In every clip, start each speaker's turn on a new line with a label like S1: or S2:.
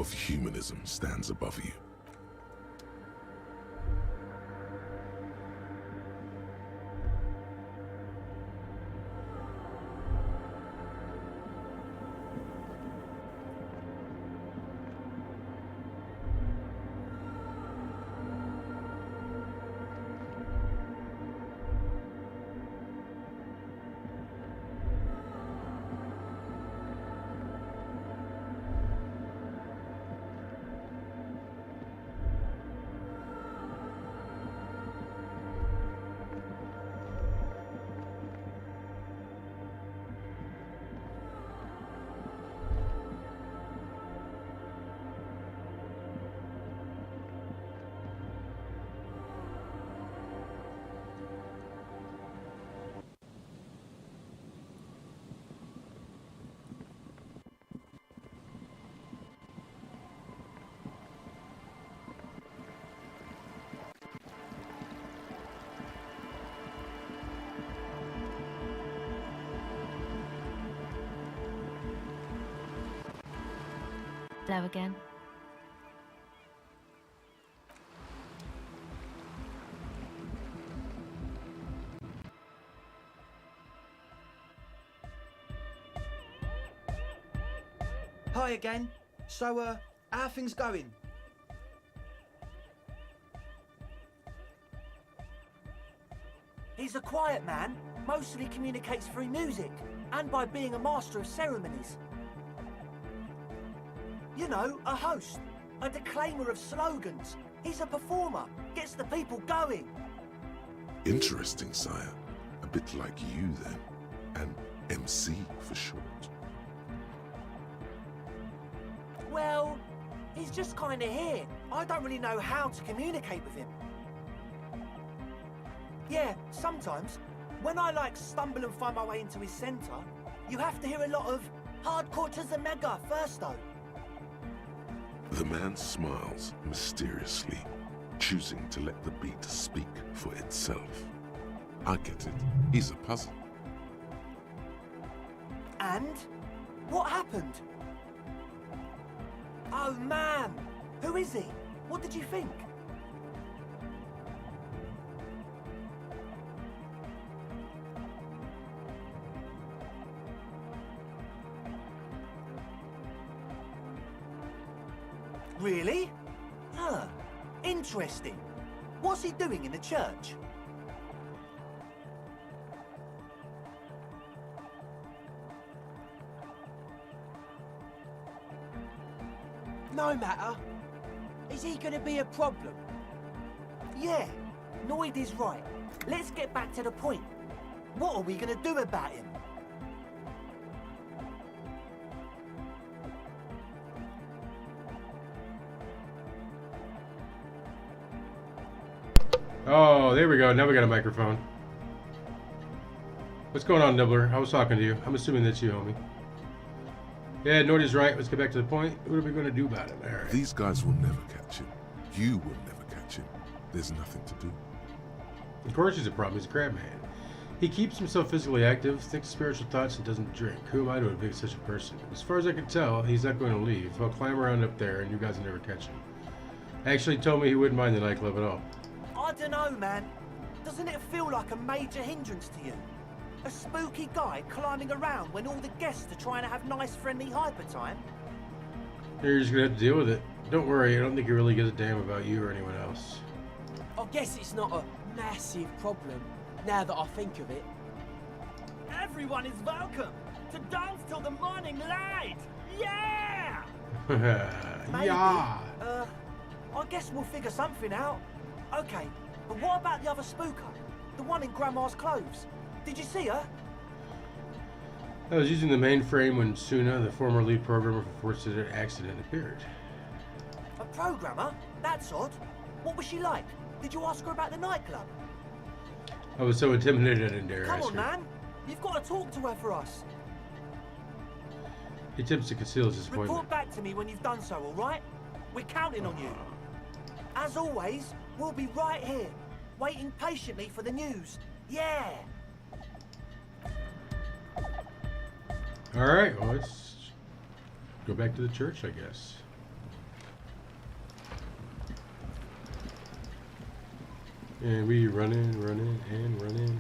S1: of humanism stands above you.
S2: Hello again.
S3: Hi again. So, how are things going?
S4: He's a quiet man, mostly communicates through music, and by being a master of ceremonies. You know, a host, a declaimer of slogans. He's a performer, gets the people going.
S1: Interesting, sire. A bit like you, then. An MC for short.
S4: Well, he's just kind of here. I don't really know how to communicate with him. Yeah, sometimes, when I stumble and find my way into his centre, you have to hear a lot of hardcore to the mega first though.
S1: The man smiles mysteriously, choosing to let the beat speak for itself. I get it. He's a puzzle.
S4: And? What happened? Oh man! Who is he? What did you think? Really? Huh. Interesting. What's he doing in the church?
S3: No matter. Is he gonna be a problem?
S4: Yeah, Noid is right. Let's get back to the point. What are we gonna do about him?
S5: Oh, there we go. Now we got a microphone. What's going on, Nibbler? I was talking to you. I'm assuming that's you, homie. Yeah, Nordy's right. Let's get back to the point. What are we going to do about it? All right.
S1: These guys will never catch him. You will never catch him. There's nothing to do.
S5: Of course he's a problem. He's a crab man. He keeps himself physically active, thinks spiritual thoughts, and doesn't drink. Who am I to evict such a person? As far as I can tell, he's not going to leave. He'll climb around up there, and you guys will never catch him. Actually told me he wouldn't mind the nightclub at all.
S4: I don't know, man. Doesn't it feel like a major hindrance to you? A spooky guy climbing around when all the guests are trying to have nice, friendly hyper time?
S5: You're just going to have to deal with it. Don't worry, I don't think he really gives a damn about you or anyone else.
S3: I guess it's not a massive problem, now that I think of it.
S6: Everyone is welcome to dance till the morning light! Yeah!
S4: Maybe.
S5: Yeah!
S4: I guess we'll figure something out. Okay, but what about the other spooker? The one in Grandma's clothes? Did you see her?
S5: I was using the mainframe when Suna, the former lead programmer for Fortunate Accident, appeared.
S4: A programmer? That's odd. What was she like? Did you ask her about the nightclub?
S5: I was so intimidated I didn't dare
S4: Come
S5: ask
S4: on,
S5: her.
S4: man. You've got to talk to her for us.
S5: He attempts to conceal his disappointment.
S4: Report back to me when you've done so, all right? We're counting on you. As always, we'll be right here, waiting patiently for the news. Yeah!
S5: Alright, well, let's go back to the church, I guess. And we running, and running.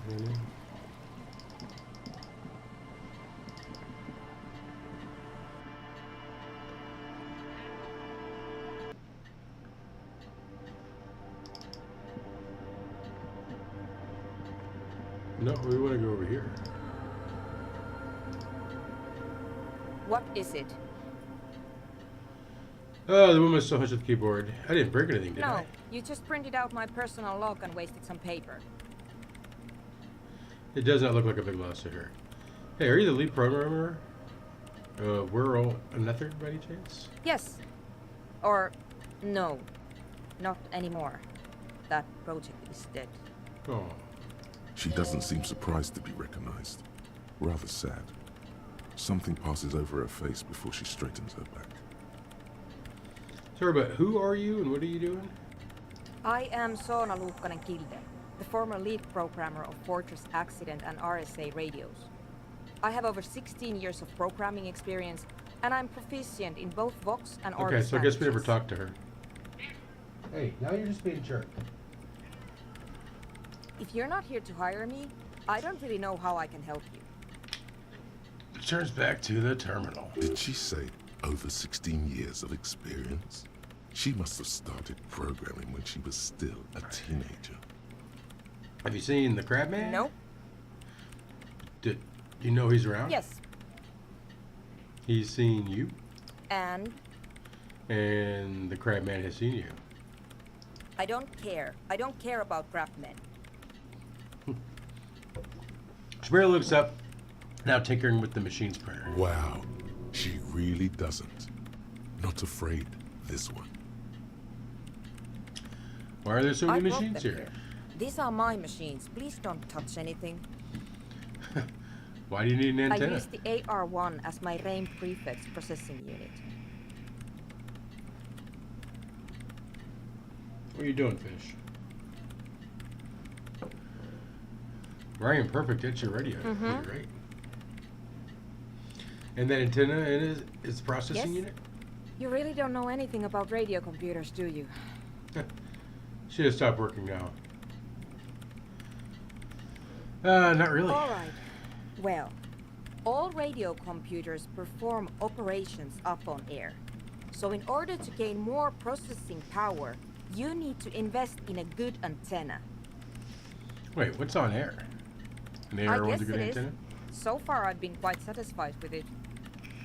S5: No, we want to go over here.
S2: What is it?
S5: Oh, the woman still hunched at the keyboard. I didn't break anything, did
S2: No,
S5: I?
S2: you just printed out my personal log and wasted some paper.
S5: It does not look like a big loss to her. Hey, are you the lead programmer? We're all another by any chance?
S2: Yes. Or, no. Not anymore. That project is dead.
S5: Oh.
S1: She doesn't seem surprised to be recognized. Rather sad. Something passes over her face before she straightens her back.
S5: Sorry, but who are you and what are you doing?
S2: I am Soona Luukkanen-Kilde, the former lead programmer of Fortress Accident and RSA radios. I have over 16 years of programming experience, and I'm proficient in both Vox and Orbis
S5: Okay, so I guess we never
S2: languages.
S5: talked to her. Hey, now you're just being a jerk.
S2: If you're not here to hire me, I don't really know how I can help you.
S5: Turns back to the terminal.
S1: Did she say over 16 years of experience? She must have started programming when she was still a teenager.
S5: Have you seen the Crab Man?
S2: No?
S5: Did you know he's around?
S2: Yes.
S5: He's seen you,
S2: And
S5: and the Crab Man has seen you.
S2: I don't care. I don't care about craftsmen.
S5: Sabrina looks up, now tinkering with the machine's printer.
S1: Wow, she really doesn't. Not afraid, this one.
S5: Why are there so
S2: I
S5: many
S2: brought
S5: machines
S2: them
S5: here?
S2: These are my machines. Please don't touch anything.
S5: Why do you need an
S2: I
S5: antenna?
S2: use the AR1 as my RAIM prefix processing unit.
S5: What are you doing, fish? Ryan, perfect. That's your radio.
S2: Mhm.
S5: Right. And that antenna is the processing
S2: Yes.
S5: unit?
S2: You really don't know anything about radio computers, do you?
S5: Should have stopped working now. Not really.
S2: All right. Well, all radio computers perform operations up on air. So in order to gain more processing power, you need to invest in a good antenna.
S5: Wait, what's on air? An
S2: I
S5: AR one's
S2: guess
S5: a good
S2: it is.
S5: antenna?
S2: So far, I've been quite satisfied with it.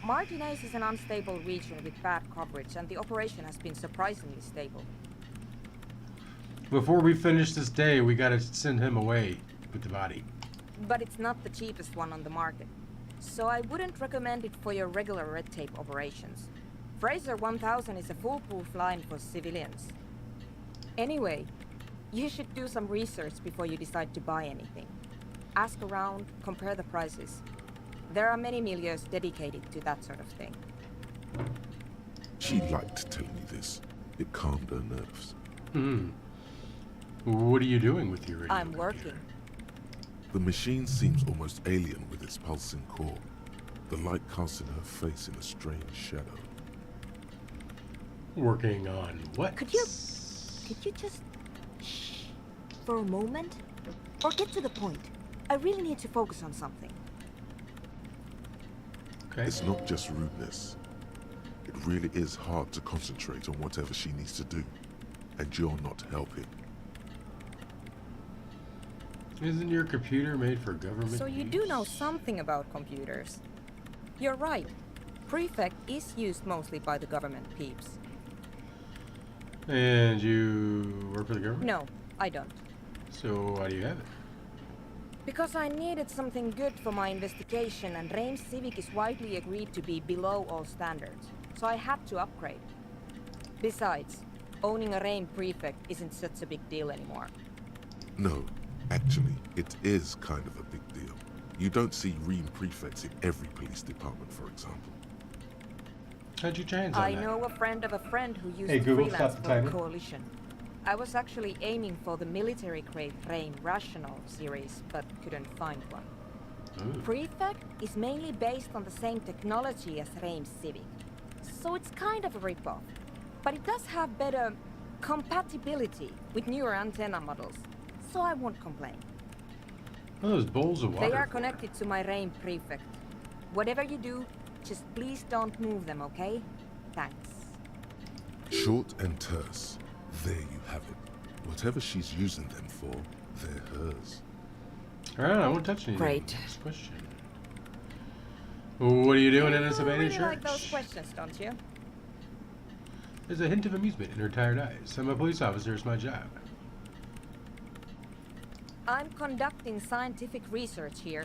S2: Martinez is an unstable region with bad coverage, and the operation has been surprisingly stable.
S5: Before we finish this day, we gotta send him away with the body.
S2: But it's not the cheapest one on the market. So I wouldn't recommend it for your regular red tape operations. Fraser 1000 is a foolproof line for civilians. Anyway, you should do some research before you decide to buy anything. Ask around, compare the prices. There are many milieux dedicated to that sort of thing.
S1: She liked telling me this. It calmed her nerves.
S5: Hmm. What are you doing with your radio
S2: I'm
S5: computer?
S2: working.
S1: The machine seems almost alien with its pulsing core. The light casts in her face in a strange shadow.
S5: Working on what?
S2: Could you just shh for a moment? Or get to the point. I really need to focus on something.
S5: Okay.
S1: It's not just rudeness. It really is hard to concentrate on whatever she needs to do. And you're not helping.
S5: Isn't your computer made for government
S2: So you
S5: use?
S2: do know something about computers. You're right. Prefect is used mostly by the government peeps.
S5: And you work for the government?
S2: No, I don't.
S5: So why do you have it?
S2: Because I needed something good for my investigation, and RAIM Civic is widely agreed to be below all standards. So I had to upgrade. Besides, owning a RAIM prefect isn't such a big deal anymore.
S1: No, actually, it is kind of a big deal. You don't see Ream prefects in every police department, for example.
S5: How'd you change on
S2: I
S5: that?
S2: know a friend of a friend who used
S5: Hey,
S2: to
S5: Google,
S2: freelance
S5: stop the
S2: for the
S5: timer.
S2: Coalition. I was actually aiming for the military-grade RAIM Rational series, but couldn't find one.
S5: Ooh.
S2: Prefect is mainly based on the same technology as RAIM Civic, so it's kind of a rip-off. But it does have better compatibility with newer antenna models. so I won't complain.
S5: Oh, those bowls of water.
S2: They are connected to my reign prefect. Whatever you do, just please don't move them, okay? Thanks.
S1: Short and terse. There you have it. Whatever she's using them for, they're hers.
S5: Alright, I won't touch anything.
S2: Great.
S5: Next question. What are you doing in this
S2: You
S5: abandoned
S2: really
S5: church?
S2: like those questions, don't you?
S5: There's a hint of amusement in her tired eyes. I'm a police officer, it's my job.
S2: I'm conducting scientific research here.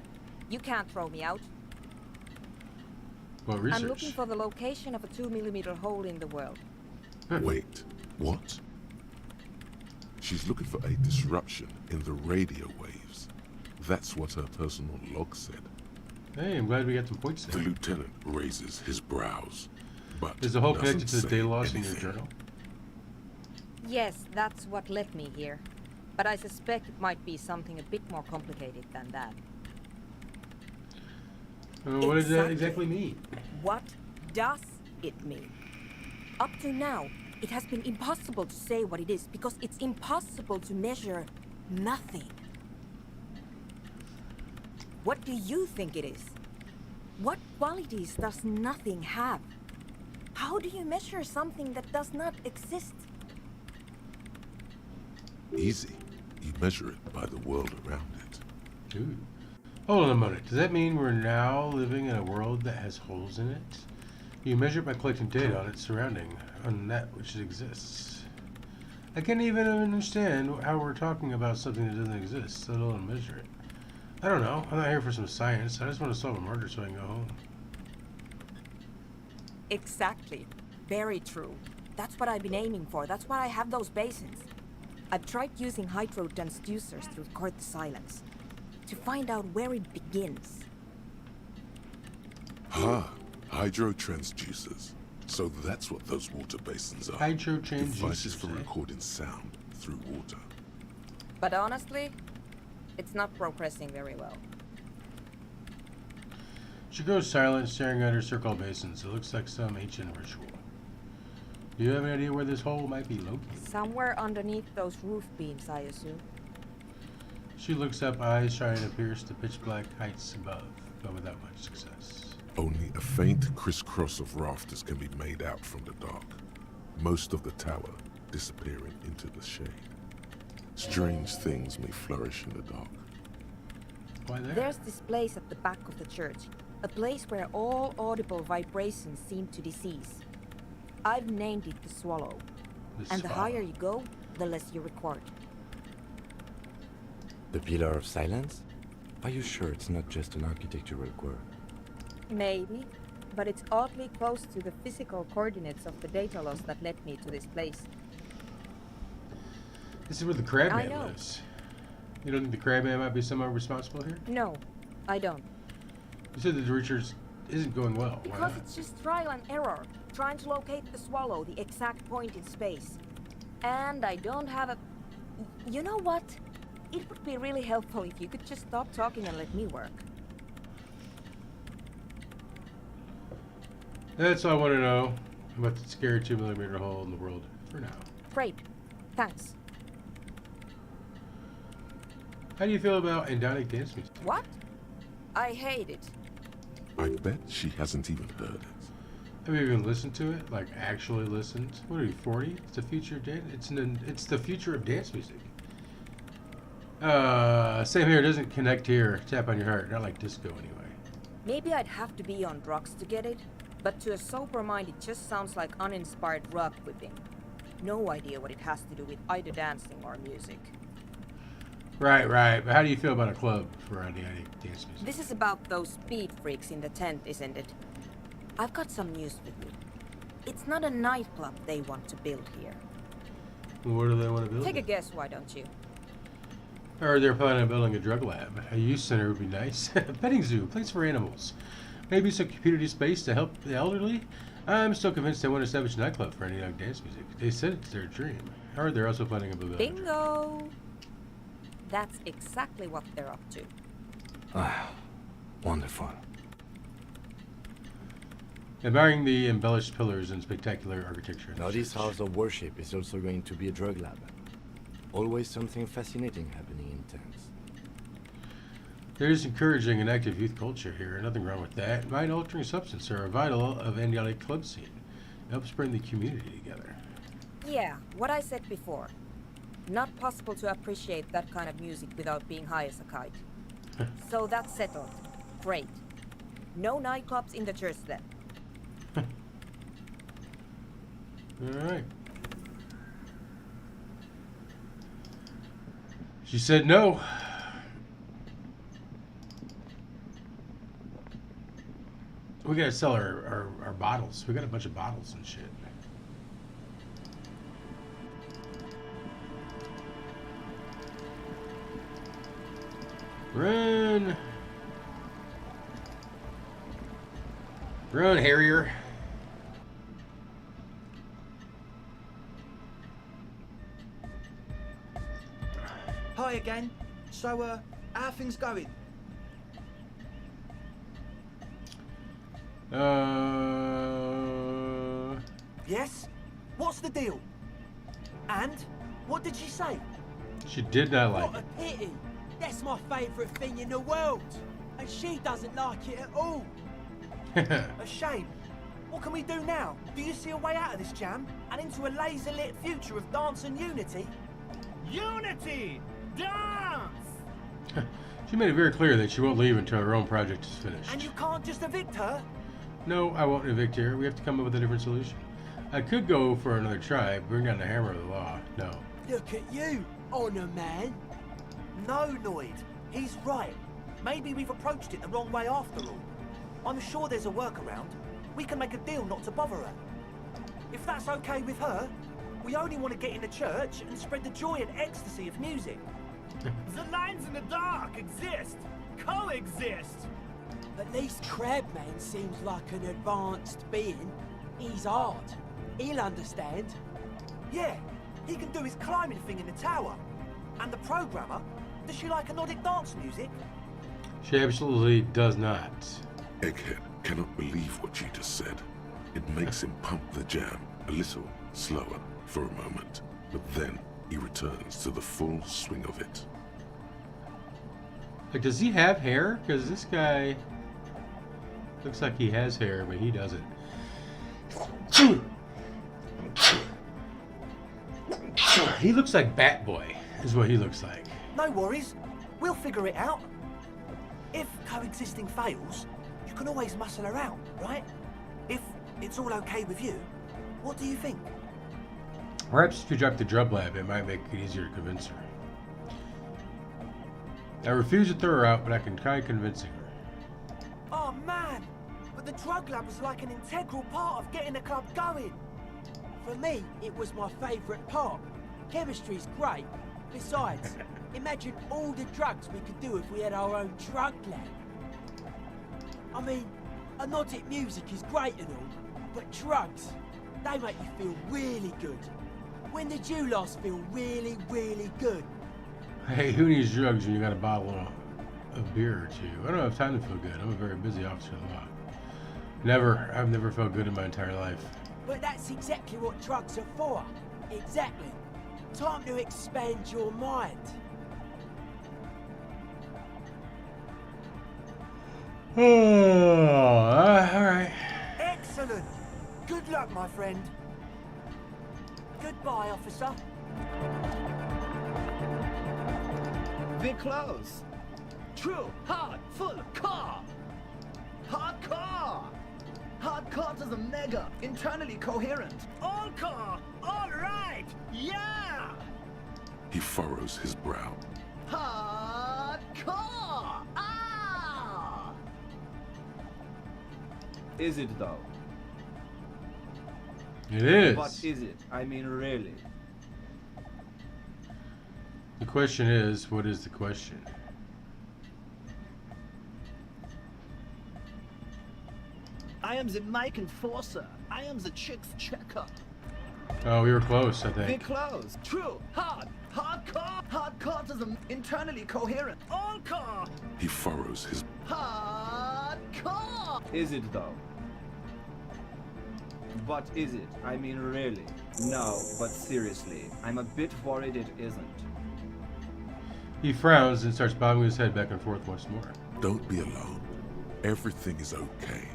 S2: You can't throw me out.
S5: What research?
S2: I'm looking for the location of a 2mm hole in the world.
S1: Wait, what? She's looking for a disruption in the radio waves. That's what her personal log said.
S5: Hey, I'm glad we got some points
S1: The
S5: there.
S1: lieutenant raises his brows, but
S5: Is the hole
S1: doesn't
S5: connected to the
S1: say
S5: data loss in your
S1: anything.
S5: journal?
S2: Yes, that's what led me here. But I suspect it might be something a bit more complicated than that.
S5: What does that exactly mean?
S2: What does it mean? Up to now, it has been impossible to say what it is because it's impossible to measure nothing. What do you think it is? What qualities does nothing have? How do you measure something that does not exist?
S1: Easy. You measure it by the world around it.
S5: Ooh. Hold on a minute. Does that mean we're now living in a world that has holes in it? You measure it by collecting data on its surrounding, on that which exists. I can't even understand how we're talking about something that doesn't exist, let alone measure it. I don't know. I'm not here for some science. I just want to solve a murder so I can go home.
S2: Exactly. Very true. That's what I've been aiming for. That's why I have those basins. I've tried using hydro transducers to record the silence, to find out where it begins.
S1: Hydro transducers. So that's what those water basins are.
S5: Hydro
S1: Devices for
S5: transducers, eh?
S1: recording sound through water.
S2: But honestly, it's not progressing very well.
S5: She goes silent, staring at her circle basins. It looks like some ancient ritual. Do you have any idea where this hole might be located?
S2: Somewhere underneath those roof beams, I assume.
S5: She looks up, eyes trying to pierce the pitch black heights above, but without much success.
S1: Only a faint crisscross of rafters can be made out from the dark. Most of the tower disappearing into the shade. Strange things may flourish in the dark.
S5: Why there?
S2: There's this place at the back of the church. A place where all audible vibrations seem to decease. I've named it the Swallow. And the higher you go, the less you record.
S7: The Pillar of Silence? Are you sure it's not just an architectural quirk?
S2: Maybe, but it's oddly close to the physical coordinates of the data loss that led me to this place.
S5: This is where the crab
S2: I
S5: man
S2: know.
S5: lives. You don't think the crab man might be someone responsible here?
S2: No, I don't.
S5: You said that the research isn't going well. Why
S2: Because
S5: not?
S2: it's just trial and error, trying to locate the Swallow, the exact point in space. And I don't have a... You know what? It would be really helpful if you could just stop talking and let me work.
S5: That's all I want to know about the scary 2mm hole in the world for now.
S2: Great. Thanks.
S5: How do you feel about endonic dance music?
S2: What? I hate it.
S1: I bet she hasn't even heard it.
S5: Have you even listened to it? Like actually listened? What are you, 40? It's the future of dance. It's the future of dance music. Same here. It doesn't connect here. Tap on your heart. Not like disco anyway.
S2: Maybe I'd have to be on drugs to get it, but to a sober mind it just sounds like uninspired rug whipping. No idea what it has to do with either dancing or music.
S5: Right. But how do you feel about a club for endonic dance music?
S2: This is about those speed freaks in the tent, isn't it? I've got some news for you. It's not a nightclub they want to build here.
S5: What do they want to build?
S2: Take a guess, why don't you?
S5: Or they're planning on building a drug lab. A youth center would be nice. A petting zoo, place for animals. Maybe some community space to help the elderly. I'm still convinced they want to establish a nightclub for endonic dance music. They said it's their dream. Or they're also planning on building.
S2: Bingo! That's exactly what they're up to.
S7: Ah, wonderful.
S5: Admiring the embellished pillars and spectacular architecture.
S7: Now this house of worship is also going to be a drug lab. Always something fascinating happening in towns.
S5: There's encouraging and active youth culture here. Nothing wrong with that. Mind-altering substances are vital of any LA club scene. It helps bring the community together.
S2: Yeah, what I said before. Not possible to appreciate that kind of music without being high as a kite. So that's settled. Great. No nightclubs in the church then.
S5: Alright. She said no. We gotta sell our bottles. We got a bunch of bottles and shit. Run! Run, Harrier!
S8: Hi again. So, how are things going?
S4: Yes? What's the deal? And? What did she say?
S5: She did not like
S3: What a pity. That's my favourite thing in the world. And she doesn't like it at all.
S5: it.
S4: A shame. What can we do now? Do you see a way out of this jam? And into a laser-lit future of dance and unity?
S6: Unity! Dance!
S5: She made it very clear that she won't leave until her own project is finished.
S4: And you can't just evict her?
S5: No, I won't evict her. We have to come up with a different solution. I could go for another try, bring down the hammer of the law. No.
S3: Look at you, honour man.
S4: No, Noid. He's right. Maybe we've approached it the wrong way after all. I'm sure there's a workaround. We can make a deal not to bother her. If that's okay with her, we only want to get in the church and spread the joy and ecstasy of music.
S6: The lines in the dark exist! Coexist!
S3: At least Crabman seems like an advanced being. He's hard. He'll understand.
S4: Yeah, he can do his climbing thing in the tower. And the programmer, does she like Nordic dance music?
S5: She absolutely does not.
S1: Egghead cannot believe what you just said. It makes him pump the jam a little slower for a moment, but then he returns to the full swing of it.
S5: Like, does he have hair? Because this guy looks like he has hair, but he doesn't. He looks like Batboy, is what he looks like.
S4: No worries. We'll figure it out. If coexisting fails, you can always muscle her out, right? If it's all okay with you, what do you think?
S5: Perhaps if you drop the drug lab, it might make it easier to convince her. I refuse to throw her out, but I can try convincing her.
S4: Oh man, but the drug lab was like an integral part of getting the club going.
S3: For me, it was my favourite part. Chemistry's great. Besides, imagine all the drugs we could do if we had our own drug lab. I mean, hypnotic music is great and all, but drugs, they make you feel really good. When did you last feel really, really good?
S5: Hey, who needs drugs when you got a bottle of beer or two? I don't have time to feel good. I'm a very busy officer of the law. I've never felt good in my entire life.
S3: But that's exactly what drugs are for. Exactly. Time to expand your mind.
S5: Alright.
S4: Excellent. Good luck, my friend. Goodbye, officer.
S8: We're close. True, hard, full, car. Hardcore. Hardcore to the mega, internally coherent.
S6: All car! All right! Yeah!
S1: He furrows his brow.
S8: Hardcore. Ah! Is it though?
S5: It is.
S8: What is it? I mean, really.
S5: The question is, what is the question?
S8: I am the mic enforcer. I am the chicks checker.
S5: Oh, we were close, I
S8: We're
S5: think.
S8: close. True, hard, hardcore. Hardcore to the internally coherent.
S6: All car!
S1: He furrows his...
S8: Hardcore. Is it though? But is it? I mean, really? No, but seriously, I'm a bit worried it isn't.
S5: He frowns and starts bobbing his head back and forth once more.
S1: Don't be alarmed. Everything is okay.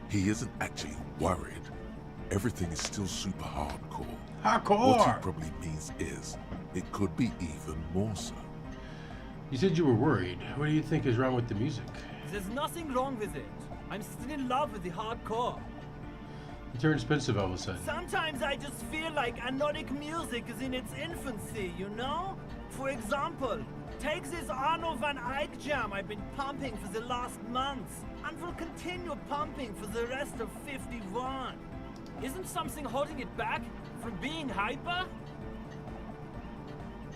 S1: He isn't actually worried. Everything is still super hardcore. What he
S5: Hardcore!
S1: probably means is, it could be even more so.
S5: You said you were worried. What do you think is wrong with the music?
S6: There's nothing wrong with it. I'm still in love with the hardcore.
S5: He turns pensive all of a sudden.
S6: Sometimes I just feel like anodic music is in its infancy, you know? For example, take this Arno van Eyck jam I've been pumping for the last months, and will continue pumping for the rest of 51. Isn't something holding it back from being hyper?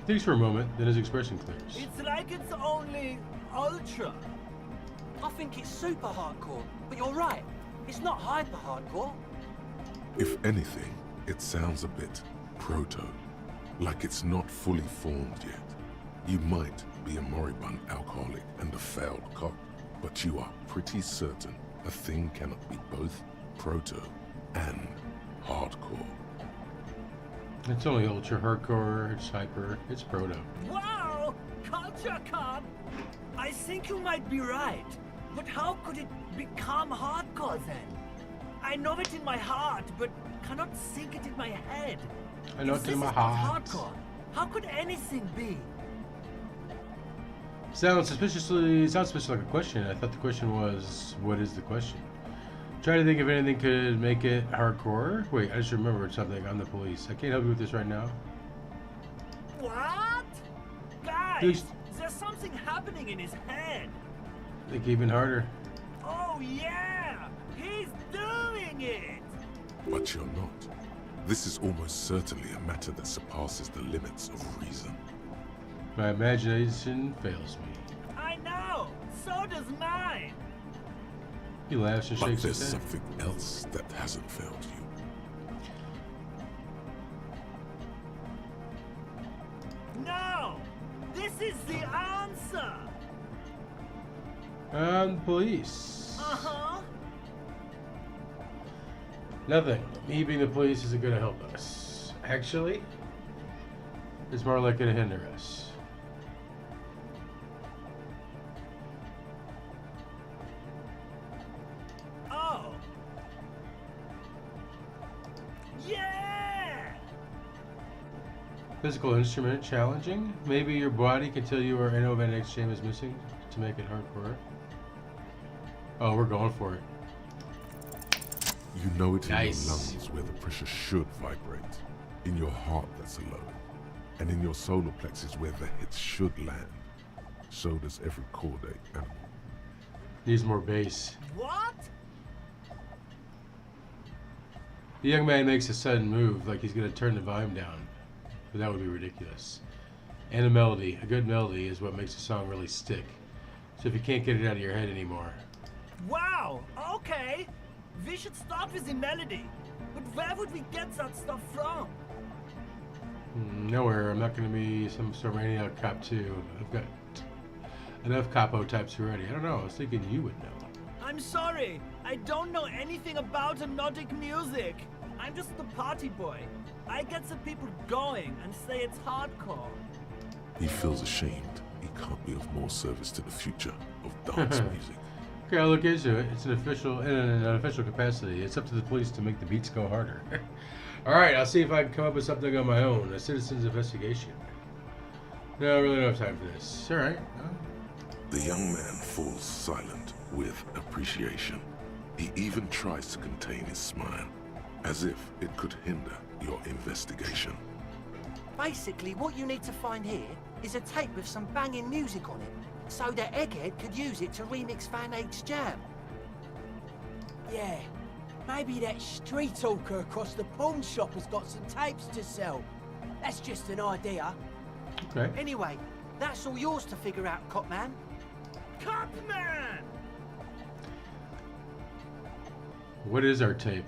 S5: Thinks for a moment, then his expression clears.
S6: It's like it's only ultra.
S3: I think it's super hardcore, but you're right. It's not hyper hardcore.
S1: If anything, it sounds a bit proto, like it's not fully formed yet. You might be a moribund alcoholic and a failed cop, but you are pretty certain a thing cannot be both proto and hardcore.
S5: It's only ultra hardcore, it's hyper, it's proto.
S6: Wow! Culture cop! I think you might be right. But how could it become hardcore then? I know it in my heart, but cannot think it in my head.
S5: I know
S6: If
S5: it's in
S6: this
S5: my
S6: is not
S5: heart.
S6: hardcore, how could anything be?
S5: Sounds suspicious like a question. I thought the question was, what is the question? Trying to think if anything could make it hardcore. Wait, I just remembered something. I'm the police. I can't help you with this right now.
S6: What? Guys,
S5: Please.
S6: there's something happening in his head.
S5: Think even harder.
S6: Oh yeah! He's doing it!
S1: But you're not. This is almost certainly a matter that surpasses the limits of reason.
S5: My imagination fails me.
S6: I know! So does mine!
S5: He laughs and
S1: But
S5: shakes
S1: there's
S5: his head.
S1: something else that hasn't failed you.
S6: No! This is the answer!
S5: I'm the police.
S6: Uh-huh.
S5: Nothing. Me being the police isn't going to help us. Actually, it's more likely to hinder us.
S6: Oh. Yeah!
S5: Physical instrument challenging? Maybe your body can tell you where Arno van Eyck's jam is missing to make it hardcore. Oh, we're going for it.
S1: You know it in
S5: Nice.
S1: your lungs where the pressure should vibrate, in your heart that's low, and in your solar plexus where the hits should land. So does every chordate animal.
S5: Needs more bass.
S6: What?
S5: The young man makes a sudden move, like he's going to turn the volume down. But that would be ridiculous. And a melody. A good melody is what makes a song really stick. So if you can't get it out of your head anymore.
S6: Wow, okay. We should start with the melody. But where would we get that stuff from?
S5: Nowhere. I'm not going to be some sort of maniac cop too. I've got enough capo types already. I don't know. I was thinking you would know.
S6: I'm sorry. I don't know anything about hypnotic music. I'm just the party boy. I get the people going and say it's hardcore.
S1: He feels ashamed he can't be of more service to the future of dance music.
S5: Okay, I'll look into it. It's an official, in an official capacity. It's up to the police to make the beats go harder. All right, I'll see if I can come up with something on my own. A citizen's investigation. No, I really don't have time for this. All right.
S1: The young man falls silent with appreciation. He even tries to contain his smile, as if it could hinder your investigation.
S3: Basically, what you need to find here is a tape with some banging music on it, so that Egghead could use it to remix Van Eyck's jam. Yeah, maybe that street talker across the pawn shop has got some tapes to sell. That's just an idea.
S5: Okay.
S3: Anyway, that's all yours to figure out, Copman.
S6: Copman!
S5: What is our tape?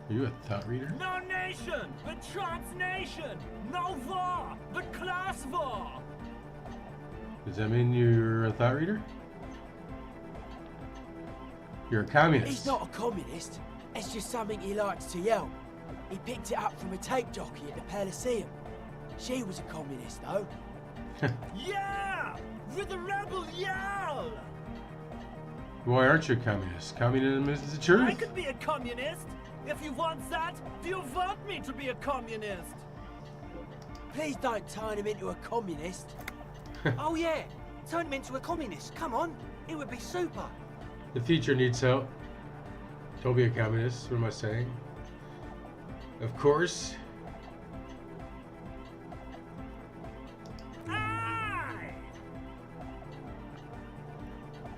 S5: Are you a thought reader?
S6: No nation, but transnation. No war, but class war.
S5: Does that mean you're a thought reader? You're a communist.
S3: He's not a communist. It's just something he likes to yell. He picked it up from a tape jockey at the Elysium. She was a communist, though.
S6: Yeah! With the rebel yell!
S5: Why aren't you a communist? Communism is the
S6: I
S5: truth.
S6: could be a communist. If you want that, do you want me to be a communist?
S3: Please don't turn him into a communist.
S4: Oh yeah, turn him into a communist. Come on, it would be super.
S5: The future needs help. Don't be a communist. What am I saying? Of course.
S6: Aye!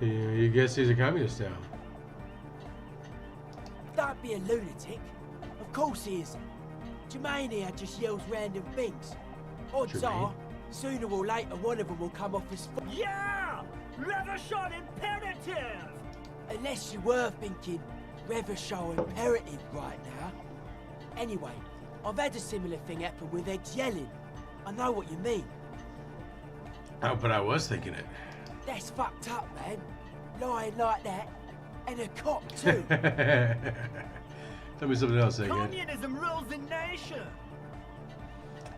S5: Yeah, you guess he's a communist now.
S3: Don't be a lunatic. Of course he isn't. Jermaine here just yells random things. Odds
S5: Jermaine?
S3: are, sooner or later one of them will come off as
S6: Yeah! Revolution imperative!
S3: unless you were thinking Revolution imperative right now. Anyway, I've had a similar thing happen with eggs yelling. I know what you mean.
S5: Oh, but I was thinking it.
S3: That's fucked up, man. Lying like that. And a cop, too.
S5: Tell me something else, Egghead.
S6: Communism rules the nation!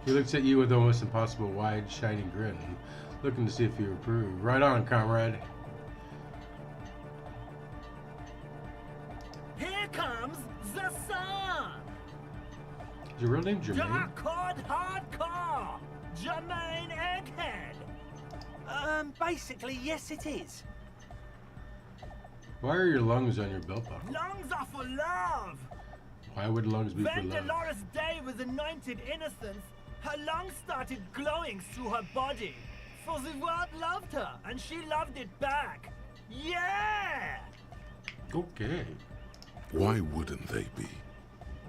S5: He looks at you with almost impossible wide, shining grin, looking to see if you approve. Right on, comrade.
S6: Here comes the sun!
S5: Is your real name Jermaine?
S6: Dark Code Hardcore! Jermaine Egghead!
S4: Basically, yes it is.
S5: Why are your lungs on your belt buckle?
S6: Lungs are for love!
S5: Why would lungs be for
S6: When
S5: love?
S6: Dolores Day was anointed innocence, her lungs started glowing through her body. For the world loved her, and she loved it back. Yeah!
S5: Okay.
S1: Why wouldn't they be?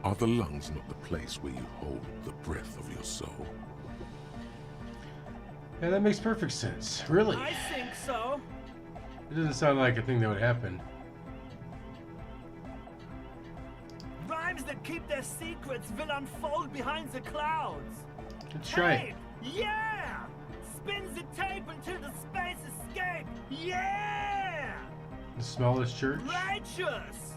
S1: Are the lungs not the place where you hold the breath of your soul?
S5: Yeah, that makes perfect sense. Really?
S6: I think so.
S5: It doesn't sound like a thing that would happen.
S6: Rhymes that keep their secrets will unfold behind the clouds.
S5: Let's try it.
S6: Tape! Yeah! Spins the tape until the space escape. Yeah!
S5: The smallest church?
S6: Righteous!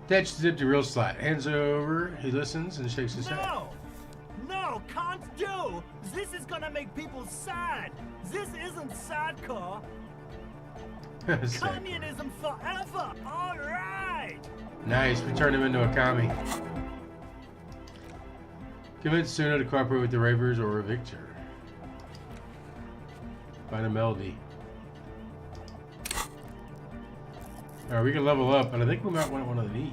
S5: Dad zipped a real slot. Hands over. He listens and shakes his head.
S6: No! No, can't do! This is gonna make people sad! This isn't sadcore!
S5: Sad.
S6: Communism forever! Alright!
S5: Nice. We turned him into a commie. Convince Suna to cooperate with the Ravers or a Victor. Find a melody. Alright, we can level up, and I think we might want one of these.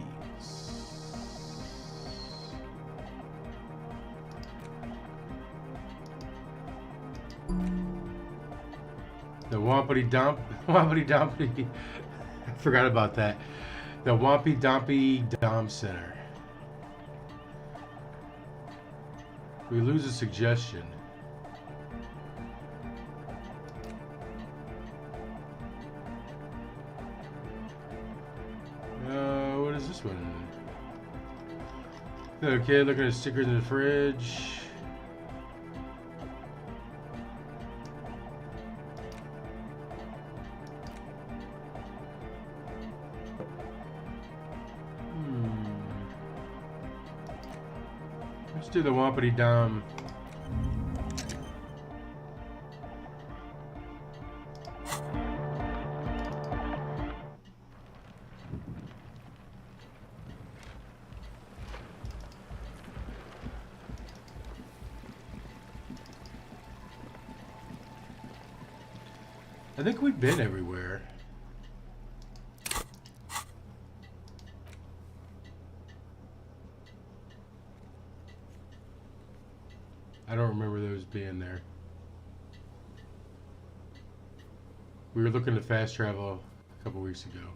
S5: The Wampity Dump. Wampity Dumpity. I forgot about that. The Wampy Dumpy Dom Center. We lose a suggestion. What is this one? Okay, looking at stickers in the fridge. Let's do the Wampity Dom. I think we've been everywhere. I don't remember those being there. We were looking to fast travel a couple weeks ago.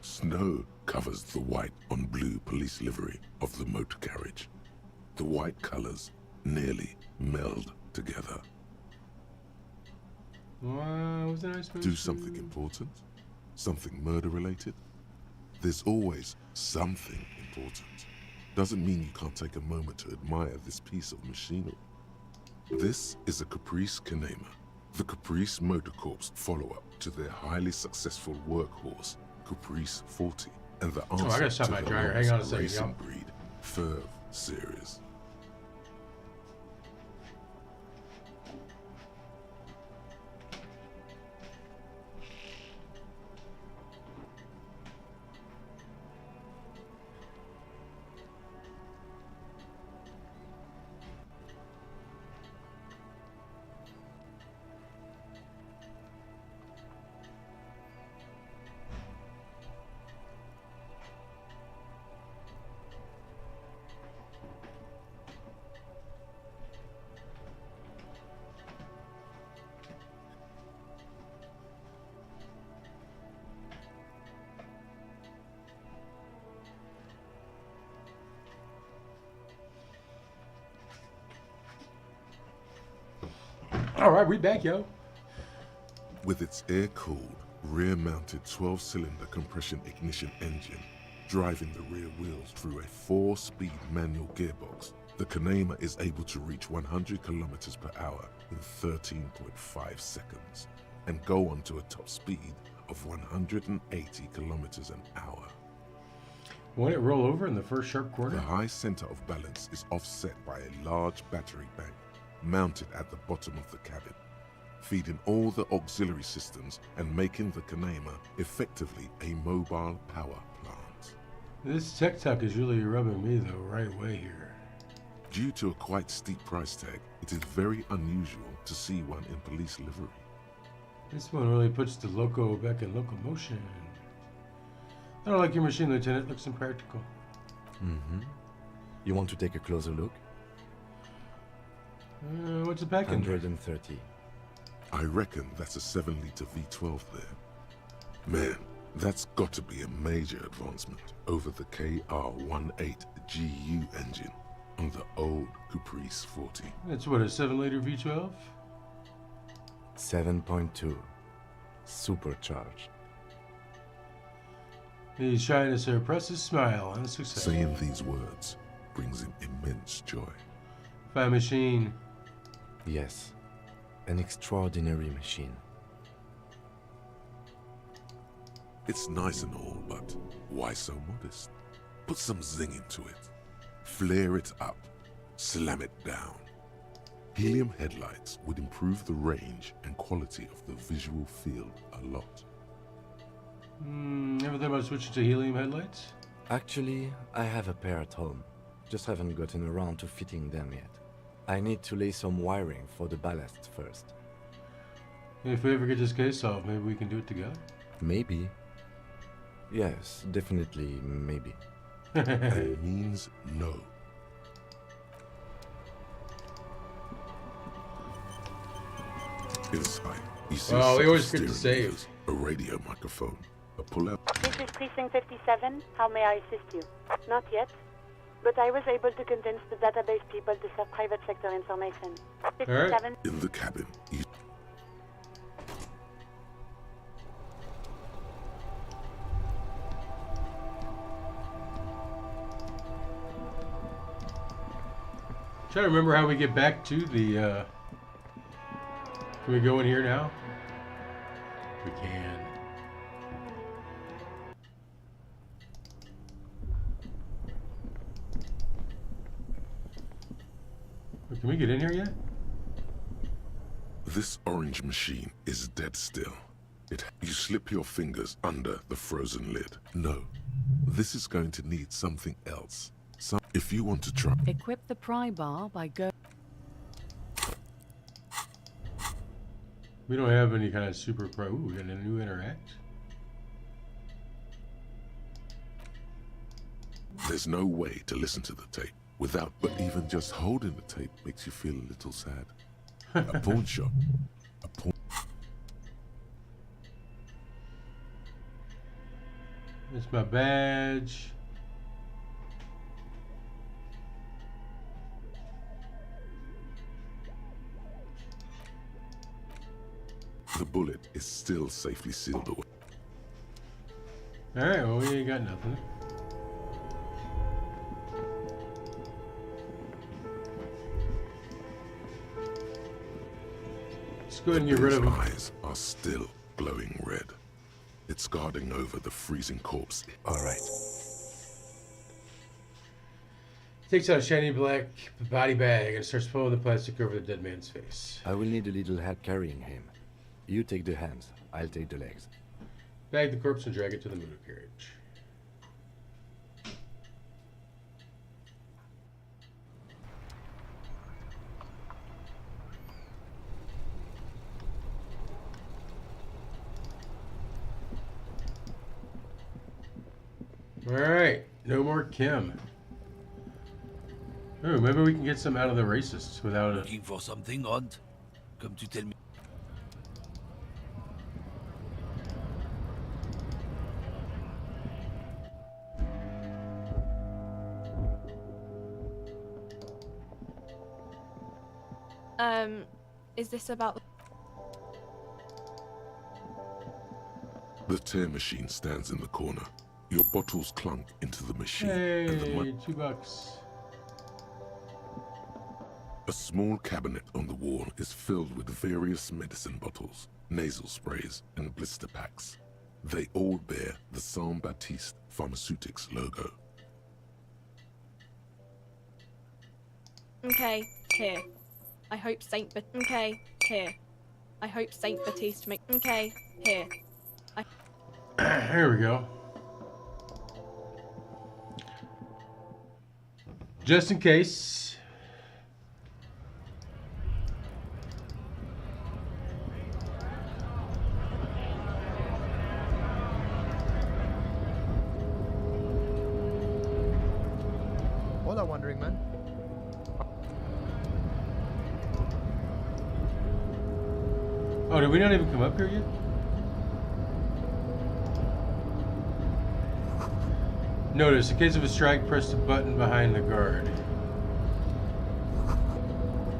S1: Snow covers the white on blue police livery of the motor carriage. The white colors nearly meld together.
S5: Wasn't I supposed
S1: Do
S5: to
S1: something important? Something murder-related? There's always something important. Doesn't mean you can't take a moment to admire this piece of machinery. This is a Caprice Kanema, the Caprice Motor Corps follow-up to their highly successful workhorse, Caprice 40, and the
S5: I gotta
S1: answer
S5: stop
S1: to
S5: my
S1: the
S5: dryer. Hang on a
S1: longest
S5: second,
S1: racing
S5: y'all.
S1: breed, Ferv series.
S5: All right, we back, yo.
S1: With its air-cooled, rear-mounted 12-cylinder compression ignition engine driving the rear wheels through a 4-speed manual gearbox, the Kanema is able to reach 100 kilometers per hour in 13.5 seconds and go on to a top speed of 180 kilometers an hour.
S5: Won't it roll over in the first sharp corner?
S1: The high center of balance is offset by a large battery bank mounted at the bottom of the cabin, feeding all the auxiliary systems and making the Kanema effectively a mobile power plant.
S5: This tech talk is really rubbing me the right way here.
S1: Due to a quite steep price tag, it is very unusual to see one in police livery.
S5: This one really puts the loco back in locomotion. I don't like your machine, Lieutenant. Looks impractical.
S7: Mm-hmm. You want to take a closer look?
S5: What's the pack in there?
S7: 130.
S1: I reckon that's a 7-liter V12 there. Man, that's got to be a major advancement over the KR-18GU engine on the old Caprice 40.
S5: That's what, a 7-liter V12?
S7: 7.2. Supercharged.
S5: He's trying to suppress his smile on success.
S1: Saying these words brings him immense joy.
S5: Fine machine.
S7: Yes. An extraordinary machine.
S1: It's nice and all, but why so modest? Put some zing into it. Flare it up. Slam it down. Helium headlights would improve the range and quality of the visual field a lot.
S5: Ever thought about switching to helium headlights?
S7: Actually, I have a pair at home. Just haven't gotten around to fitting them yet. I need to lay some wiring for the ballast first.
S5: If we ever get this case solved, maybe we can do it together?
S7: Maybe. Yes, definitely maybe.
S1: And means no. Inside, you see
S5: Well, we
S1: separate
S5: always get to
S1: steering
S5: save.
S1: wheels, a radio microphone, a pull-out.
S9: This is Precinct 57. How may I assist you? Not yet, but I was able to convince the database people to serve private sector information. 57.
S1: In the cabin, you
S5: Trying to remember how we get back to the, Can we go in here now? We can. Can we get in here yet?
S1: This orange machine is dead still. You slip your fingers under the frozen lid. No, this is going to need something else. If you want to try.
S10: Equip the pry bar by go.
S5: We don't have any kind of super pro. Ooh, we got a new interact.
S1: There's no way to listen to the tape without, but even just holding the tape makes you feel a little sad. A pawn shop. A pawn.
S5: It's my badge.
S1: The bullet is still safely sealed away.
S5: Alright, well, we ain't got nothing. Let's go ahead and get
S1: The
S5: rid of
S1: bear's
S5: him.
S1: eyes are still glowing red. It's guarding over the freezing corpse.
S7: All right.
S5: Takes out a shiny black body bag and starts pulling the plastic over the dead man's face.
S7: I will need a little help carrying him. You take the hands, I'll take the legs.
S5: Bag the corpse and drag it to the motor carriage. Alright, no more Kim. Oh, maybe we can get some out of the racists without a...
S11: Looking for something, Hunt? Come to tell me.
S12: Is this about...
S1: The tear machine stands in the corner. Your bottles clunk into the machine,
S5: Hey,
S1: and the
S5: $2.
S1: A small cabinet on the wall is filled with various medicine bottles, nasal sprays, and blister packs. They all bear the Saint Baptiste Pharmaceutics logo.
S12: Okay, here. I hope Saint Bat... Okay, here. I hope Saint Baptiste make... Okay, here.
S5: Here we go. Just in case.
S13: Hola, Wandering Man.
S5: Oh, did we not even come up here yet? Notice, in case of a strike, press the button behind the guard.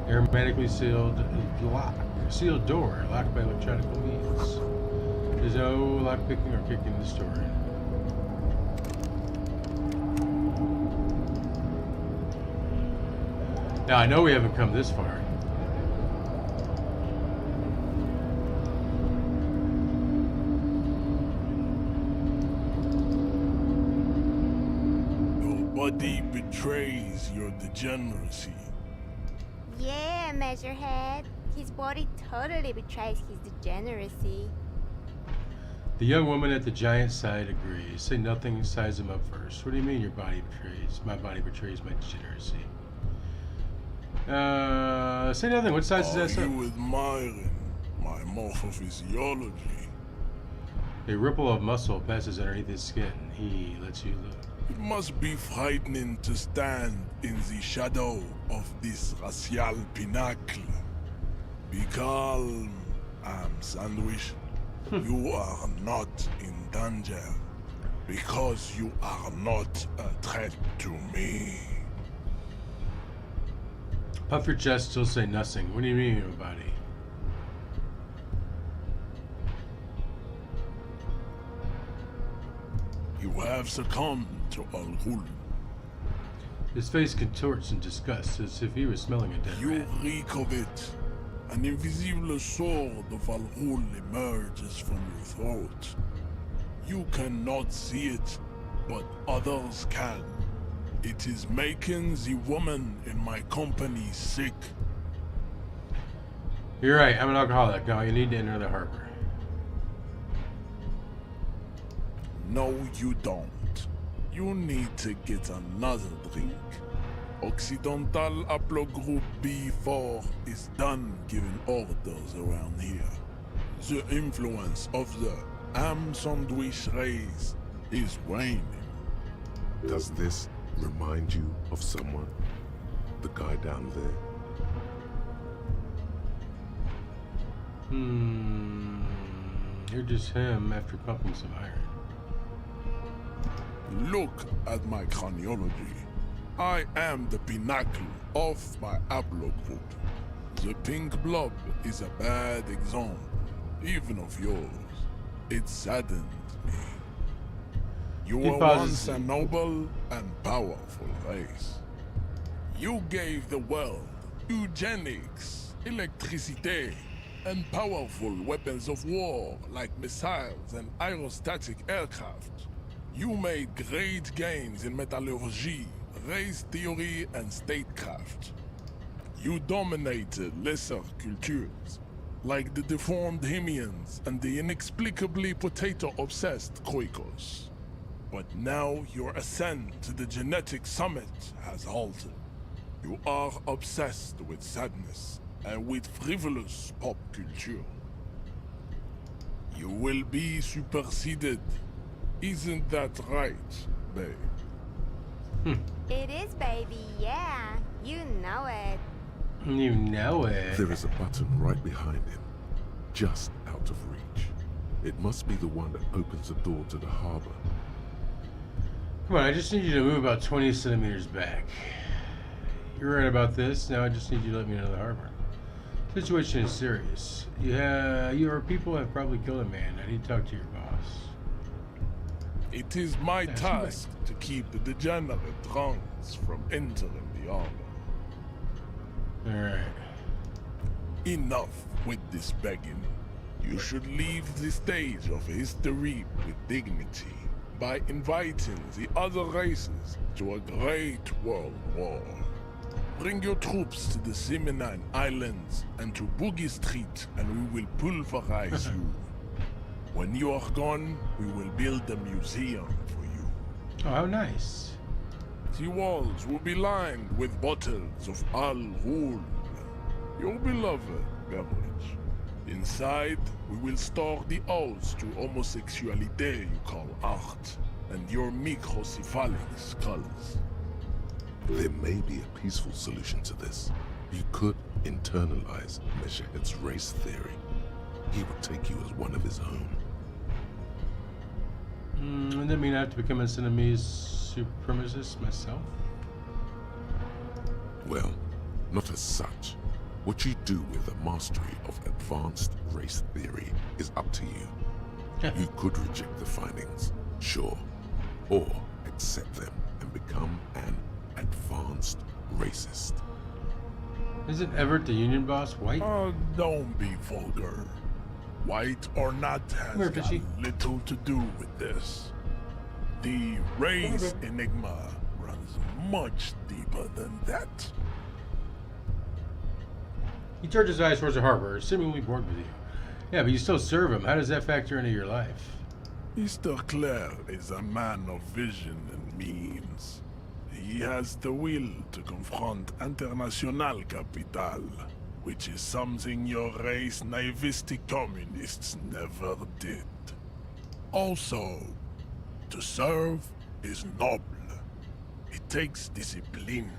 S5: Hermetically sealed lock. Sealed door, locked by electronic means. There's no lock picking or kicking this door in. Now, I know we haven't come this far.
S14: Nobody betrays your degeneracy.
S15: Yeah, Measurehead. His body totally betrays his degeneracy.
S5: The young woman at the giant's side agrees. Say nothing and size him up first. What do you mean your body betrays? My body betrays my degeneracy. Say nothing. What size is that?
S14: Are you admiring my morphophysiology?
S5: A ripple of muscle passes underneath his skin. He lets you look.
S14: It must be frightening to stand in the shadow of this racial pinnacle. Be calm, Sandwich. You are not in danger because you are not a threat to me.
S5: Puff your chest, still say nothing. What do you mean, your body?
S14: You have succumbed to Al-Ghul.
S5: His face contorts in disgust, as if he was smelling a dead
S14: You
S5: rat.
S14: reek of it. An invisible sword of Al-Ghul emerges from your throat. You cannot see it, but others can. It is making the woman in my company sick.
S5: You're right, I'm an alcoholic. Now you need to enter the harbor.
S14: No, you don't. You need to get another drink. Occidental Haplogroup B4 is done giving orders around here. The influence of the ham sandwich race is waning.
S1: Does this remind you of someone? The guy down there?
S5: You're just him after pumping some iron.
S14: Look at my craniology. I am the pinnacle of my haplogroup. The pink blob is a bad example, even of yours. It saddens me. You were once a noble and powerful race. You gave the world eugenics, electricité, and powerful weapons of war like missiles and aerostatic aircraft. You made great gains in metallurgy, race theory, and statecraft. You dominated lesser cultures, like the deformed Hemians and the inexplicably potato-obsessed Khoikos. But now your ascent to the genetic summit has halted. You are obsessed with sadness and with frivolous pop culture. You will be superseded. Isn't that right, babe?
S15: It is, baby, yeah. You know it.
S5: You know it.
S1: There is a button right behind him, just out of reach. It must be the one that opens the door to the harbor.
S5: Come on, I just need you to move about 20 centimeters back. You're right about this. Now I just need you to let me know the harbor. Situation is serious. Your people have probably killed a man. I need to talk to your boss.
S14: It is my task to keep the degenerate drunks from entering the harbor.
S5: Alright.
S14: Enough with this begging. You should leave the stage of history with dignity by inviting the other races to a great world war. Bring your troops to the Seminine Islands and to Boogie Street, and we will pulverize you. When you are gone, we will build a museum for you.
S5: Oh, how nice.
S14: The walls will be lined with bottles of Al Ghul, your beloved beverage. Inside, we will store the odes to homosexuality you call art, and your microcephalic skulls.
S1: There may be a peaceful solution to this. You could internalize Measurehead's race theory. He would take you as one of his own.
S5: Wouldn't that mean I have to become a Sinamese supremacist myself?
S1: Well, not as such. What you do with the mastery of advanced race theory is up to you. You could reject the findings, sure, or accept them and become an advanced racist.
S5: Isn't Everett the union boss white?
S14: Don't be vulgar. White or not has got little to do with this. The race enigma runs much deeper than that.
S5: He turned his eyes towards the harbor, seemingly bored with you. Yeah, but you still serve him. How does that factor into your life?
S14: Mr. Clare is a man of vision and means. He has the will to confront international capital, which is something your race naivistic communists never did. Also, to serve is noble. It takes discipline.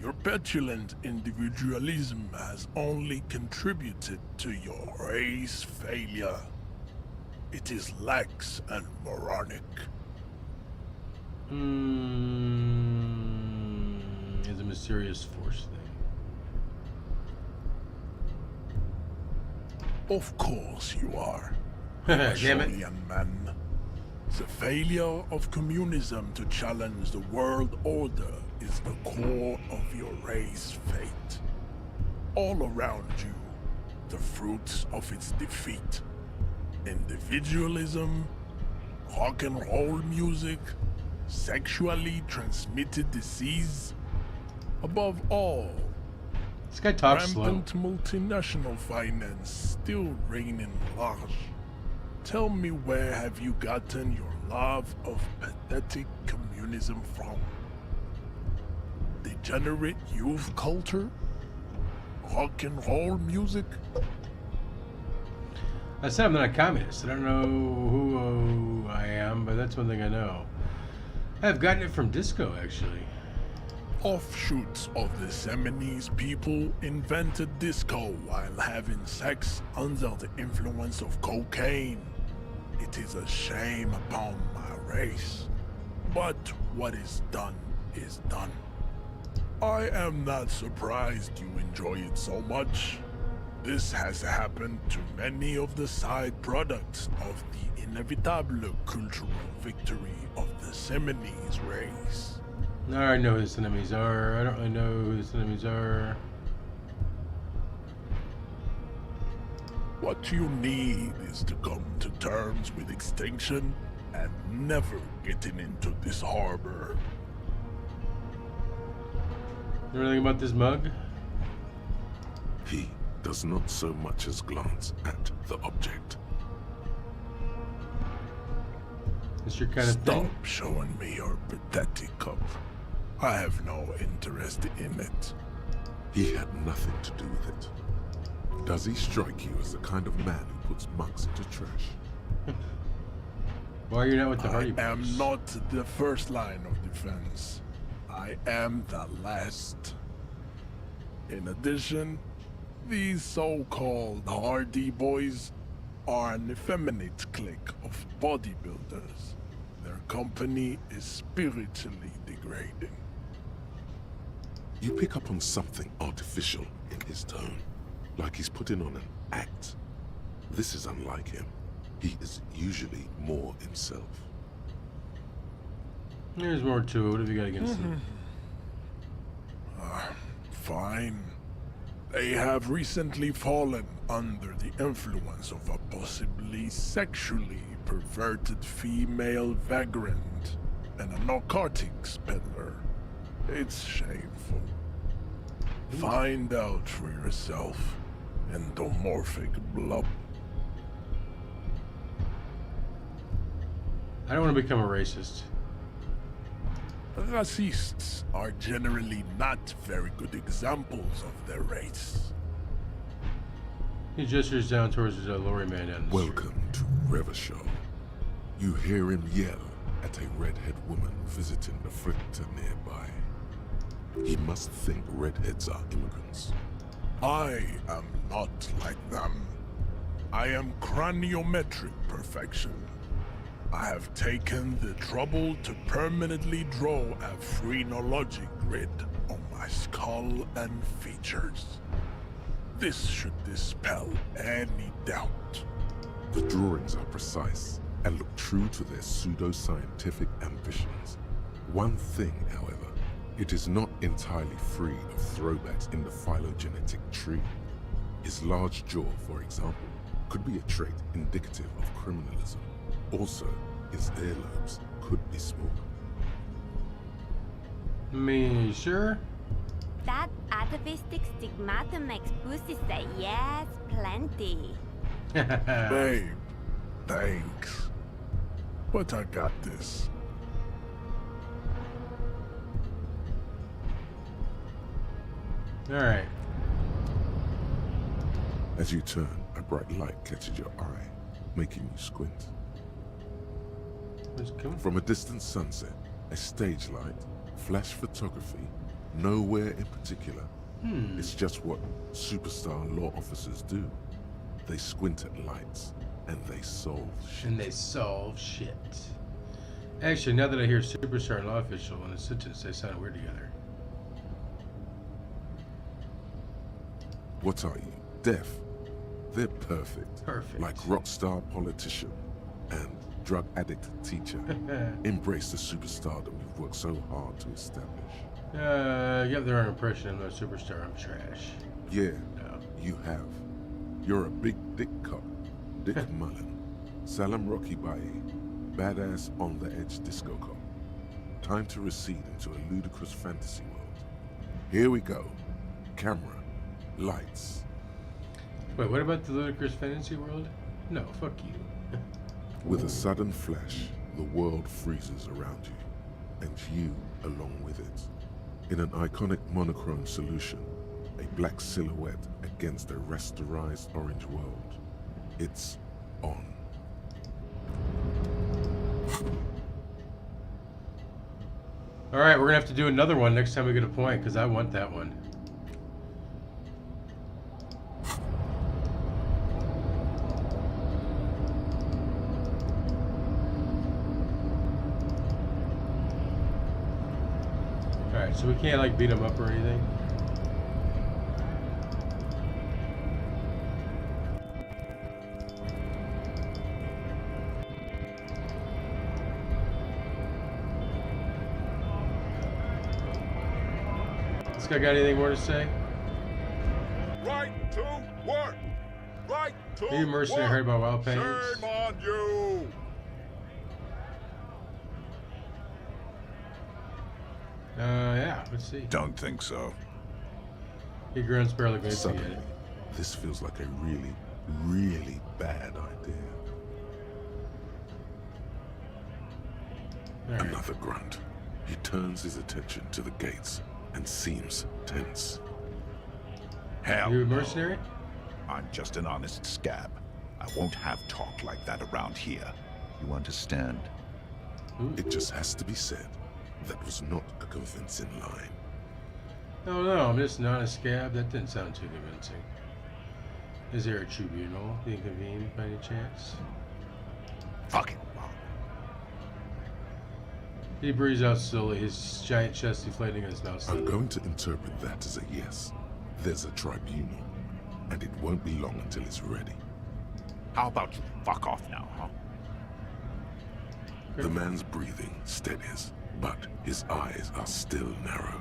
S14: Your petulant individualism has only contributed to your race failure. It is lax and moronic.
S5: It's a mysterious force thing.
S14: Of course you are.
S5: Damn it.
S14: Young man. The failure of communism to challenge the world order is the core of your race fate. All around you, the fruits of its defeat. Individualism, rock and roll music, sexually transmitted disease. Above all,
S5: this guy talks
S14: rampant multinational finance still reigning large. Tell me, where have you gotten your love of pathetic communism from? Degenerate youth culture? Rock and roll music?
S5: I said I'm not a communist. I don't know who I am, but that's one thing I know. I've gotten it from disco, actually.
S14: Offshoots of the Seminese people invented disco while having sex under the influence of cocaine. It is a shame upon my race. But what is done is done. I am not surprised you enjoy it so much. This has happened to many of the side products of the inevitable cultural victory of the Seminese race.
S5: I already know who his enemies are. I don't really know who his enemies are.
S14: What you need is to come to terms with extinction and never getting into this harbor.
S5: You know anything about this mug?
S1: He does not so much as glance at the object.
S5: Is your kind of
S14: Stop
S5: thing?
S14: showing me your pathetic cup. I have no interest in it.
S1: He had nothing to do with it. Does he strike you as the kind of man who puts mugs into trash?
S5: Why are you not with the Hardy
S14: I am
S5: Boys?
S14: not the first line of defense. I am the last. In addition, these so-called Hardy Boys are an effeminate clique of bodybuilders. Their company is spiritually degrading.
S1: You pick up on something artificial in his tone, like he's putting on an act. This is unlike him. He is usually more himself.
S5: There's more to it. What have you got against them?
S14: Fine. They have recently fallen under the influence of a possibly sexually perverted female vagrant and a narcotics peddler. It's shameful. Find out for yourself, endomorphic blob.
S5: I don't want to become a racist.
S14: Racists are generally not very good examples of their race.
S5: He gestures down towards the lorry man down the street.
S1: Welcome to Revershaw. You hear him yell at a redhead woman visiting the fritter nearby. He must think redheads are immigrants.
S14: I am not like them. I am craniometric perfection. I have taken the trouble to permanently draw a phrenologic grid on my skull and features. This should dispel any doubt.
S1: The drawings are precise and look true to their pseudo-scientific ambitions. One thing, however, it is not entirely free of throwbacks in the phylogenetic tree. His large jaw, for example, could be a trait indicative of criminalism. Also, his earlobes could be small.
S5: Me sure?
S15: That atavistic stigmata makes pussy say yes, plenty.
S14: Babe, thanks. But I got this.
S5: Alright.
S1: As you turn, a bright light catches your eye, making you squint.
S5: Where's it coming
S1: From a distant sunset, a stage light, flash photography, nowhere in particular. It's just what superstar law officers do. They squint at lights, and they solve shit.
S5: And they solve shit. Actually, now that I hear superstar and law official in a sentence, they sound weird together.
S1: What are you, deaf? They're perfect.
S5: Perfect.
S1: Like rock star politician and drug addict teacher. Embrace the superstar that we've worked so hard to establish.
S5: You have the wrong impression. I'm not a superstar. I'm trash.
S1: Yeah,
S5: No.
S1: you have. You're a big dick cop. Dick Mullen. Salam Rocky Baye. Badass on the edge disco cop. Time to recede into a ludicrous fantasy world. Here we go. Camera. Lights.
S5: Wait, what about the ludicrous fantasy world? No, fuck you.
S1: With a sudden flash, the world freezes around you, and you along with it. In an iconic monochrome solution, a black silhouette against a rasterized orange world. It's on.
S5: Alright, we're gonna have to do another one next time we get a point, because I want that one. Alright, so we can't like beat him up or anything? This guy got anything more to say?
S14: Right to work!
S1: Right to
S5: Are you mercenary hurt by wild pains?
S1: Shame on you!
S5: Yeah, let's see.
S14: Don't think so.
S5: He grunts barely good to get
S1: Suddenly,
S5: it.
S1: this feels like a really, really bad idea.
S5: Right.
S1: Another grunt. He turns his attention to the gates and seems tense.
S14: Hell
S5: You a
S14: no.
S5: mercenary?
S16: I'm just an honest scab. I won't have talk like that around here. You understand?
S5: Ooh.
S1: It just has to be said. That was not a convincing line.
S5: Oh no, I'm just not a scab. That didn't sound too convincing. Is there a tribunal being convened by any chance?
S16: Fuck it.
S5: He breathes out slowly, his giant chest deflating in his mouth.
S1: I'm going to interpret that as a yes. There's a tribunal, and it won't be long until it's ready.
S16: How about you fuck off now, huh?
S1: The man's breathing steadies, but his eyes are still narrow.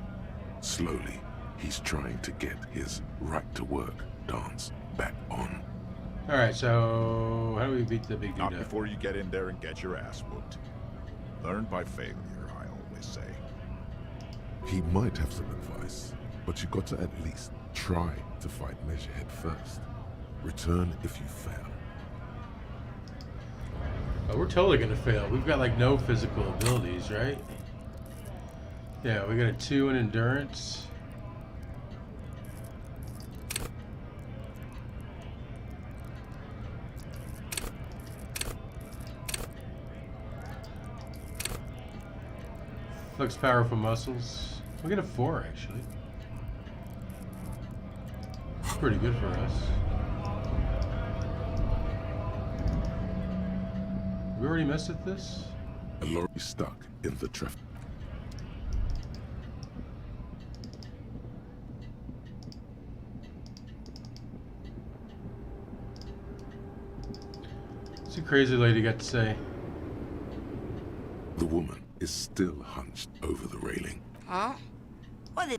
S1: Slowly, he's trying to get his right-to-work dance back on.
S5: Alright, so how do we beat the big dude
S16: Not
S5: up?
S16: before you get in there and get your ass whooped. Learn by failure, I always say.
S1: He might have some advice, but you got to at least try to fight Measurehead first. Return if you fail.
S5: Oh, we're totally gonna fail. We've got like no physical abilities, right? Yeah, we got a 2 in endurance. Looks powerful muscles. We got a 4 actually. Pretty good for us. We already messed with this?
S1: A lorry stuck in the traffic.
S5: What's the crazy lady got to say?
S1: The woman is still hunched over the railing.
S15: Huh? What is...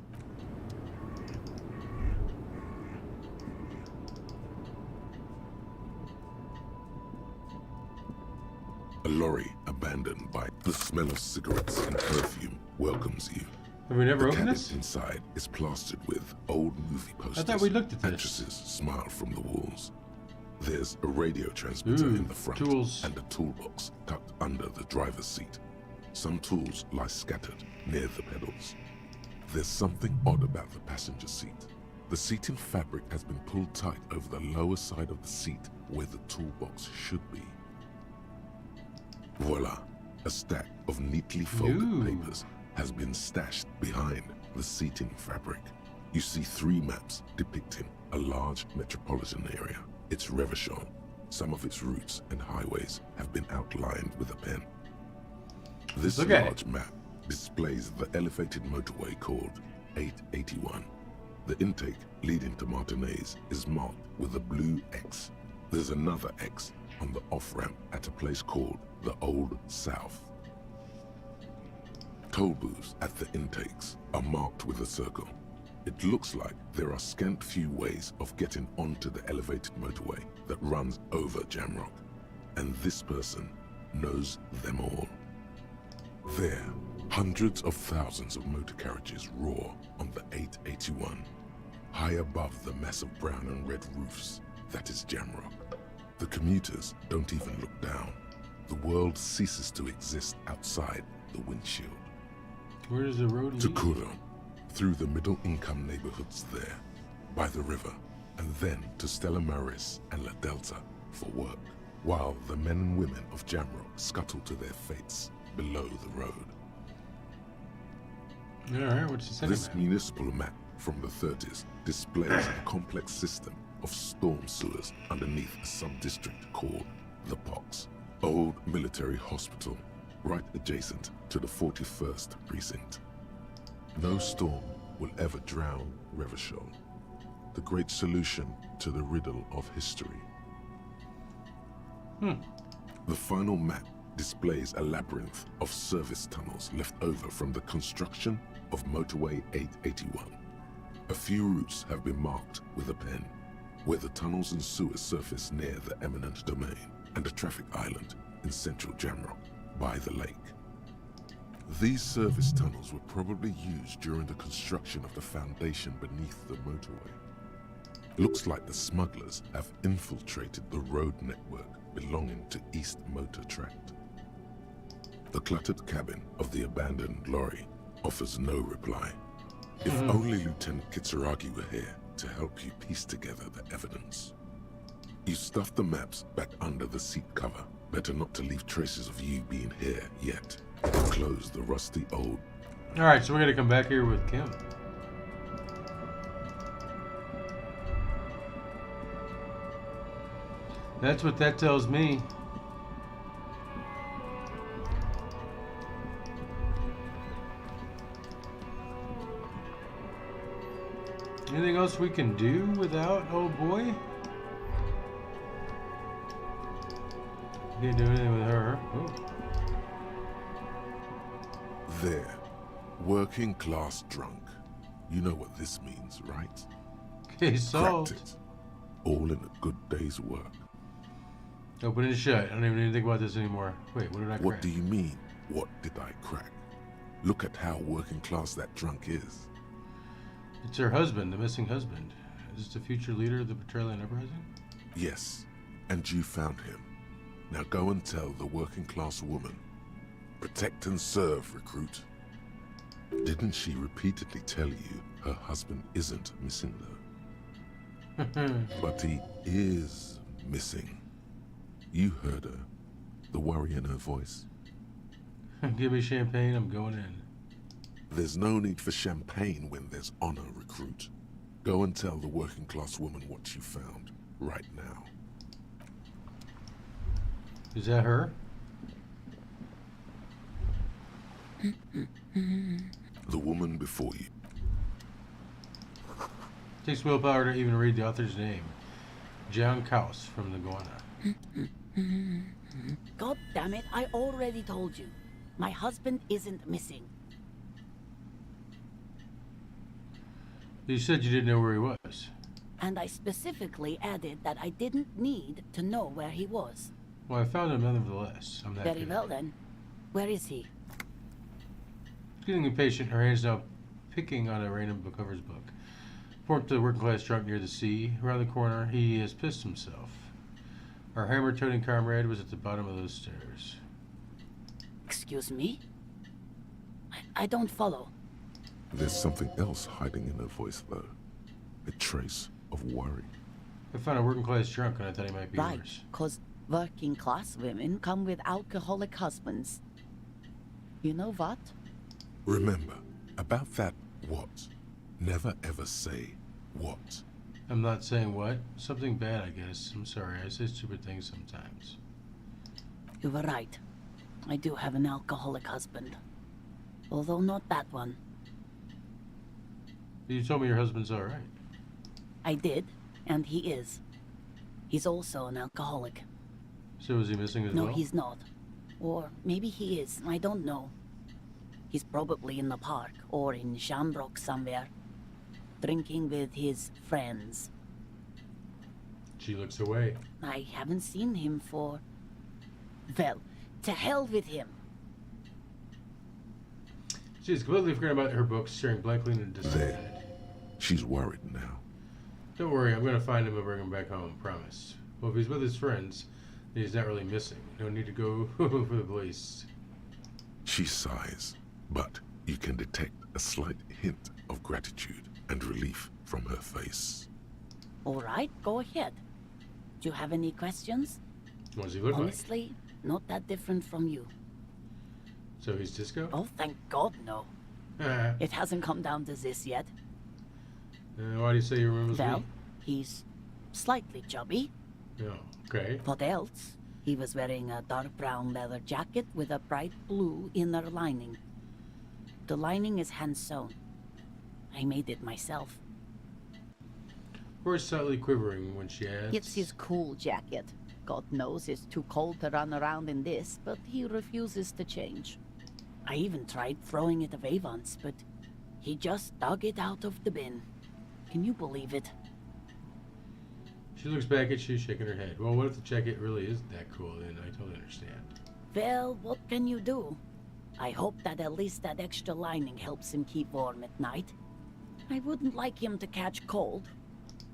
S1: A lorry abandoned by the smell of cigarettes and perfume welcomes you.
S5: Have we never
S1: The
S5: opened
S1: cabin
S5: this?
S1: inside is plastered with old movie posters.
S5: I thought we looked at this.
S1: Actresses smile from the walls. There's a radio transmitter
S5: Ooh,
S1: in the front
S5: tools.
S1: and a toolbox tucked under the driver's seat. Some tools lie scattered near the pedals. There's something odd about the passenger seat. The seating fabric has been pulled tight over the lower side of the seat where the toolbox should be. Voila! A stack of neatly folded
S5: Ooh.
S1: papers has been stashed behind the seating fabric. You see 3 maps depicting a large metropolitan area. It's Revachol. Some of its routes and highways have been outlined with a pen. This
S5: Look at
S1: large map displays the elevated motorway called 881. The intake leading to Martinez is marked with a blue X. There's another X on the off-ramp at a place called the Old South. Toll booths at the intakes are marked with a circle. It looks like there are scant few ways of getting onto the elevated motorway that runs over Jamrock, and this person knows them all. There, hundreds of thousands of motor carriages roar on the 881, high above the massive brown and red roofs that is Jamrock. The commuters don't even look down. The world ceases to exist outside the windshield.
S5: Where does the road
S1: To
S5: lead?
S1: Kuron, through the middle-income neighborhoods there, by the river, and then to Stella Maris and La Delta for work, while the men and women of Jamrock scuttle to their fates below the road.
S5: Alright, what's the second
S1: This
S5: map?
S1: municipal map from the 30s displays a complex system of storm sewers underneath a sub-district called the Pox, old military hospital, right adjacent to the 41st precinct. No storm will ever drown Revachol, the great solution to the riddle of history. The final map displays a labyrinth of service tunnels left over from the construction of Motorway 881. A few routes have been marked with a pen. where the tunnels and sewers surface near the eminent domain, and a traffic island in central Jamrock, by the lake. These service tunnels were probably used during the construction of the foundation beneath the motorway. Looks like the smugglers have infiltrated the road network belonging to East Motor Tract. The cluttered cabin of the abandoned lorry offers no reply. If only Lieutenant Kitsuragi were here to help you piece together the evidence. You stuffed the maps back under the seat cover. Better not to leave traces of you being here yet. It'll close the rusty old...
S5: Alright, so we're gonna come back here with Kim. That's what that tells me. Anything else we can do without old boy? Can't do anything with her. Oh.
S1: There. Working class drunk. You know what this means, right?
S5: Okay, solved.
S1: Cracked it. All in a good day's work.
S5: Open and shut. I don't even need to think about this anymore. Wait, what did I crack?
S1: What do you mean, what did I crack? Look at how working class that drunk is.
S5: It's her husband, the missing husband. Is this the future leader of the Petroleum Uprising?
S1: Yes, and you found him. Now go and tell the working class woman. Protect and serve, recruit. Didn't she repeatedly tell you her husband isn't missing though? But he is missing. You heard her. The worry in her voice.
S5: Give me champagne, I'm going in.
S1: There's no need for champagne when there's honor, recruit. Go and tell the working class woman what you found, right now.
S5: Is that her?
S1: The woman before you.
S5: Takes willpower to even read the author's name. John Kaus from the Guana.
S17: God damn it, I already told you. My husband isn't missing.
S5: You said you didn't know where he was.
S17: And I specifically added that I didn't need to know where he was.
S5: Well, I found him nonetheless. I'm that
S17: Very
S5: good.
S17: well then. Where is he?
S5: Getting impatient, her hands now picking on a random book cover's book. Formed to the working class drunk near the sea. Around the corner, he has pissed himself. Our hammer-toting comrade was at the bottom of those stairs.
S17: Excuse me? I don't follow.
S1: There's something else hiding in her voice, though. A trace of worry.
S5: I found a working class drunk and I thought he might be
S17: Right,
S5: yours.
S17: 'cause working class women come with alcoholic husbands. You know what?
S1: Remember, about that what. Never ever say what.
S5: I'm not saying what. Something bad, I guess. I'm sorry, I say stupid things sometimes.
S17: You were right. I do have an alcoholic husband. Although not that one.
S5: You told me your husband's alright.
S17: I did, and he is. He's also an alcoholic.
S5: So is he missing as well?
S17: No, he's not. Or maybe he is, I don't know. He's probably in the park, or in Shamrock somewhere. Drinking with his friends.
S5: She looks away.
S17: I haven't seen him for... Well, to hell with him.
S5: She's completely forgotten about her books, staring blankly into the distance.
S1: She's worried now.
S5: Don't worry, I'm gonna find him and bring him back home, promise. Well, if he's with his friends, then he's not really missing. No need to go for the police.
S1: She sighs, but you can detect a slight hint of gratitude and relief from her face.
S17: All right, go ahead. Do you have any questions?
S5: What does he look
S17: Honestly, not that different from you.
S5: So he's disco?
S17: Oh, thank God, no. It hasn't come down to this yet.
S5: Why do you say he remembers
S17: Well,
S5: me?
S17: he's slightly chubby.
S5: Oh, okay.
S17: What else? He was wearing a dark brown leather jacket with a bright blue inner lining. The lining is hand-sewn. I made it myself.
S5: Voice slightly quivering when she asks.
S17: It's his cool jacket. God knows it's too cold to run around in this, but he refuses to change. I even tried throwing it away once, but he just dug it out of the bin. Can you believe it?
S5: She looks back at you, shaking her head. Well, what if the jacket really is that cool? Then I totally understand.
S17: Well, what can you do? I hope that at least that extra lining helps him keep warm at night. I wouldn't like him to catch cold.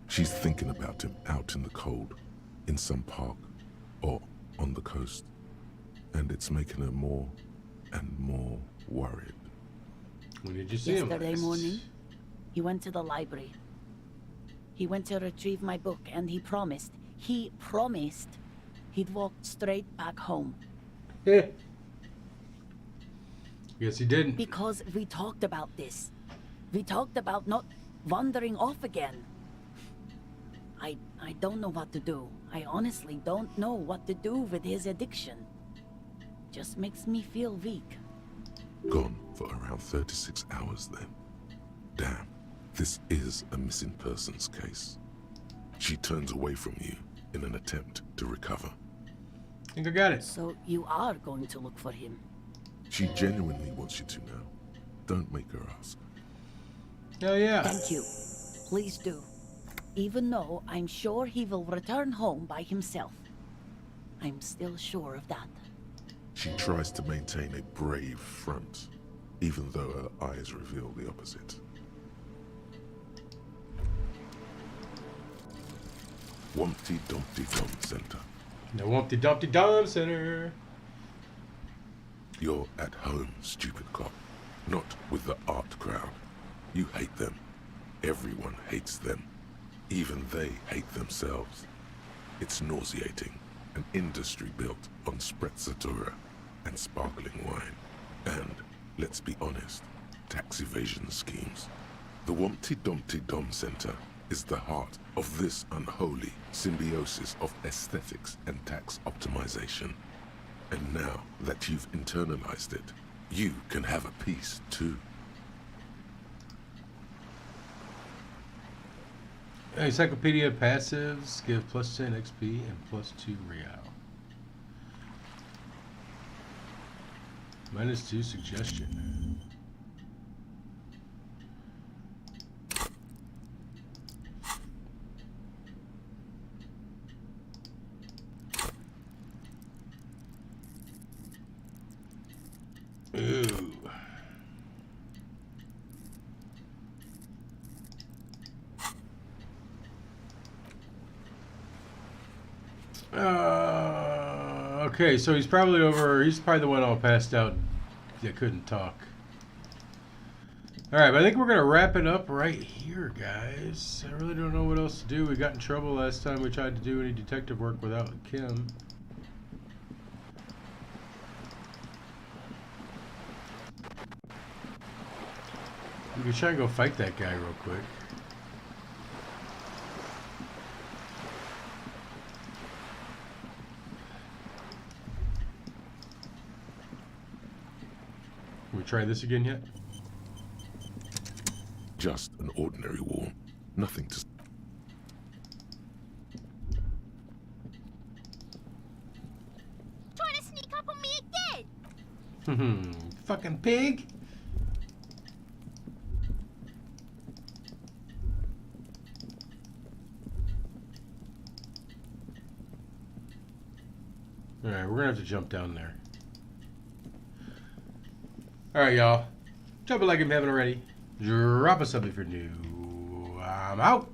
S1: She's thinking about him out in the cold, in some park, or on the coast. And it's making her more and more worried.
S5: When did you see him
S17: Yesterday
S5: last?
S17: morning, he went to the library. He went to retrieve my book, and he promised he'd walk straight back home.
S5: Yeah. Yes, he didn't.
S17: Because we talked about this. We talked about not wandering off again. I don't know what to do. I honestly don't know what to do with his addiction. Just makes me feel weak.
S1: Gone for around 36 hours then. Damn, this is a missing persons case. She turns away from you in an attempt to recover.
S5: I think I got it.
S17: So you are going to look for him?
S1: She genuinely wants you to now. Don't make her ask.
S5: Hell yeah.
S17: Thank you. Please do. Even though I'm sure he will return home by himself. I'm still sure of that.
S1: She tries to maintain a brave front, even though her eyes reveal the opposite. Wumpty Dumpty Dum Center.
S5: The Wumpty Dumpty Dum Center.
S1: You're at home, stupid cop. Not with the art crowd. You hate them. Everyone hates them. Even they hate themselves. It's nauseating. An industry built on sprezzatura and sparkling wine. And, let's be honest, tax evasion schemes. The Wumpty Dumpty Dum Center is the heart of this unholy symbiosis of aesthetics and tax optimization. And now that you've internalized it, you can have a piece too.
S5: Encyclopedia passives give plus 10 XP and plus 2 real. Minus 2 suggestion. Ooh. Okay, so he's probably the one all passed out that couldn't talk. Alright, but I think we're going to wrap it up right here, guys. I really don't know what else to do. We got in trouble last time we tried to do any detective work without Kim. We can try and go fight that guy real quick. Can we try this again yet?
S1: Just an ordinary war. Nothing to...
S15: Trying to sneak up on me again!
S5: Fucking pig! Alright, we're gonna have to jump down there. Alright, y'all. Drop a like if you haven't already. Drop a sub if you're new. I'm out.